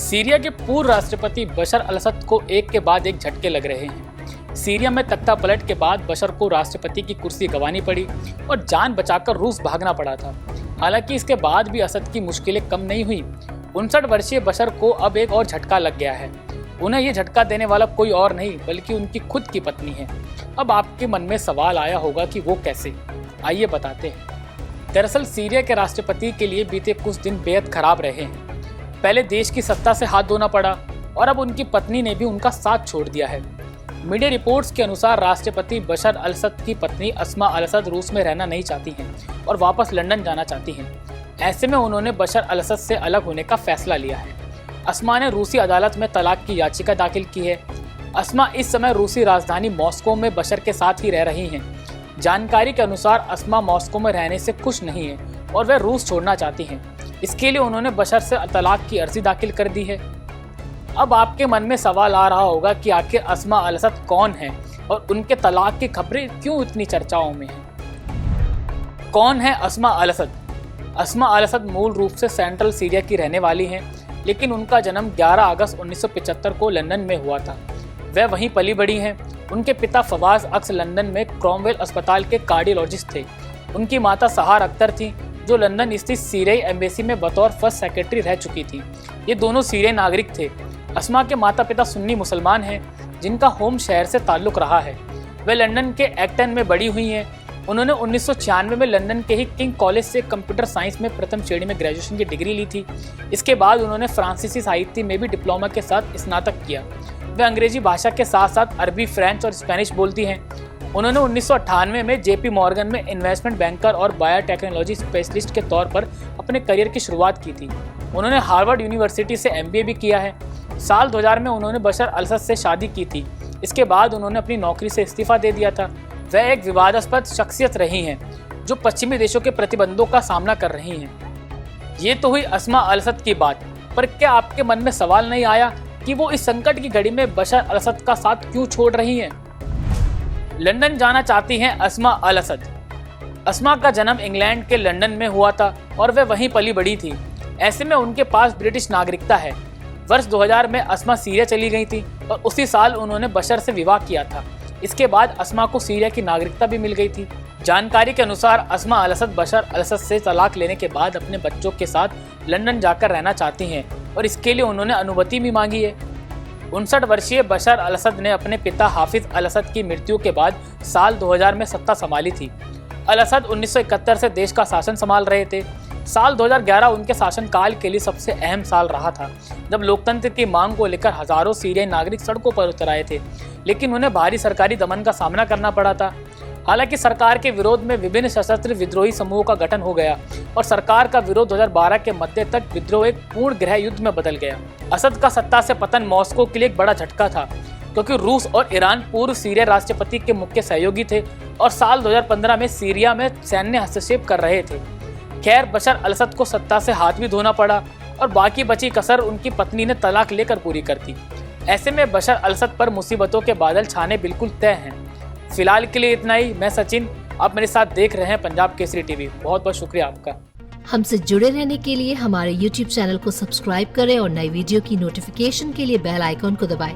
Syria के पूर्व राष्ट्रपति बशर अल असद को एक के बाद एक झटके लग रहे हैं। सीरिया में तख्ता पलट के बाद बशर को राष्ट्रपति की कुर्सी गंवानी पड़ी और जान बचाकर रूस भागना पड़ा था। हालांकि इसके बाद भी असद की मुश्किलें कम नहीं हुई। 59 वर्षीय बशर को अब एक और झटका लग गया है। उन्हें ये झटका देने वाला कोई और नहीं बल्कि उनकी खुद की पत्नी है। अब आपके मन में सवाल आया होगा कि वो कैसे, आइए बताते हैं। दरअसल सीरिया के राष्ट्रपति के लिए बीते कुछ दिन बेहद खराब रहे हैं। पहले देश की सत्ता से हाथ धोना पड़ा और अब उनकी पत्नी ने भी उनका साथ छोड़ दिया है। मीडिया रिपोर्ट्स के अनुसार राष्ट्रपति बशर अल असद की पत्नी अस्मा अल असद रूस में रहना नहीं चाहती हैं और वापस लंदन जाना चाहती हैं। ऐसे में उन्होंने बशर अल असद से अलग होने का फैसला लिया है। अस्मा ने रूसी अदालत में तलाक की याचिका दाखिल की है। अस्मा इस समय रूसी राजधानी मॉस्को में बशर के साथ ही रह रही हैं। जानकारी के अनुसार अस्मा मॉस्को में रहने से खुश नहीं है और वह रूस छोड़ना चाहती हैं। इसके लिए उन्होंने बशर से तलाक की अर्जी दाखिल कर दी है। अब आपके मन में सवाल आ रहा होगा कि आखिर अस्मा अल असद कौन है और उनके तलाक की खबरें क्यों इतनी चर्चाओं में हैं। कौन है अस्मा अल असद? अस्मा अल असद मूल रूप से सेंट्रल सीरिया की रहने वाली हैं, लेकिन उनका जन्म 11 अगस्त 1975 को लंदन में हुआ था। वह वहीं पली बड़ी हैं। उनके पिता फवाज अक्स लंदन में क्रॉमवेल अस्पताल के कार्डियोलॉजिस्ट थे। उनकी माता सहार अख्तर थी, जो लंदन स्थित सीरियाई एम्बेसी में बतौर फर्स्ट सेक्रेटरी रह चुकी थी। ये दोनों सीरियाई नागरिक थे। अस्मा के माता पिता सुन्नी मुसलमान हैं, जिनका होम शहर से ताल्लुक रहा है। वे लंदन के एक्टन में बड़ी हुई हैं। उन्होंने 1996 में लंदन के ही किंग कॉलेज से कंप्यूटर साइंस में प्रथम श्रेणी में ग्रेजुएशन की डिग्री ली थी। इसके बाद उन्होंने फ्रांसीसी साहित्य में भी डिप्लोमा के साथ स्नातक किया। वे अंग्रेजी भाषा के साथ साथ अरबी, फ्रेंच और स्पेनिश बोलती हैं। उन्होंने 1998 में JP मॉर्गन में इन्वेस्टमेंट बैंकर और बायोटेक्नोलॉजी स्पेशलिस्ट के तौर पर अपने करियर की शुरुआत की थी। उन्होंने हार्वर्ड यूनिवर्सिटी से MBA भी किया है। साल 2000 में उन्होंने बशर अल असद से शादी की थी। इसके बाद उन्होंने अपनी नौकरी से इस्तीफा दे दिया था। वह एक विवादास्पद शख्सियत रही हैं, जो पश्चिमी देशों के प्रतिबंधों का सामना कर रही हैं। ये तो हुई अस्मा अल असद की बात, पर क्या आपके मन में सवाल नहीं आया कि वो इस संकट की घड़ी में बशर अल असद का साथ क्यों छोड़ रही हैं? लंदन जाना चाहती हैं अस्मा अल असद। अस्मा का जन्म इंग्लैंड के लंदन में हुआ था और वह वहीं पली बड़ी थी। ऐसे में उनके पास ब्रिटिश नागरिकता है। वर्ष 2000 में अस्मा सीरिया चली गई थी और उसी साल उन्होंने बशर से विवाह किया था। इसके बाद अस्मा को सीरिया की नागरिकता भी मिल गई थी। जानकारी के अनुसार अस्मा अल असद बशर अल असद से तलाक लेने के बाद अपने बच्चों के साथ लंदन जाकर रहना चाहती हैं और इसके लिए उन्होंने अनुमति भी मांगी है। 59 वर्षीय बशर अल असद ने अपने पिता हाफिज अल असद की मृत्यु के बाद साल 2000 में सत्ता संभाली थी। अल असद 1971 से देश का शासन संभाल रहे थे। साल 2011 उनके शासनकाल के लिए सबसे अहम साल रहा था, जब लोकतंत्र की मांग को लेकर हजारों सीरियाई नागरिक सड़कों पर उतर आए थे, लेकिन उन्हें भारी सरकारी दमन का सामना करना पड़ा था। हालांकि सरकार के विरोध में विभिन्न सशस्त्र विद्रोही समूहों का गठन हो गया और सरकार का विरोध 2012 के मध्य तक विद्रोह एक पूर्ण गृह युद्ध में बदल गया। असद का सत्ता से पतन मॉस्को के लिए एक बड़ा झटका था, क्योंकि रूस और ईरान पूर्व सीरिया राष्ट्रपति के मुख्य सहयोगी थे और साल 2015 में सीरिया में सैन्य हस्तक्षेप कर रहे थे। खैर, बशर अल असद को सत्ता से हाथ भी धोना पड़ा और बाकी बची कसर उनकी पत्नी ने तलाक लेकर पूरी कर दी। ऐसे में बशर अल असद पर मुसीबतों के बादल छाने बिल्कुल तय हैं। फिलहाल के लिए इतना ही। मैं सचिन, आप मेरे साथ देख रहे हैं पंजाब केसरी टीवी। बहुत बहुत शुक्रिया आपका। हमसे जुड़े रहने के लिए हमारे YouTube चैनल को सब्सक्राइब करें और नई वीडियो की नोटिफिकेशन के लिए बेल आइकॉन को दबाएं।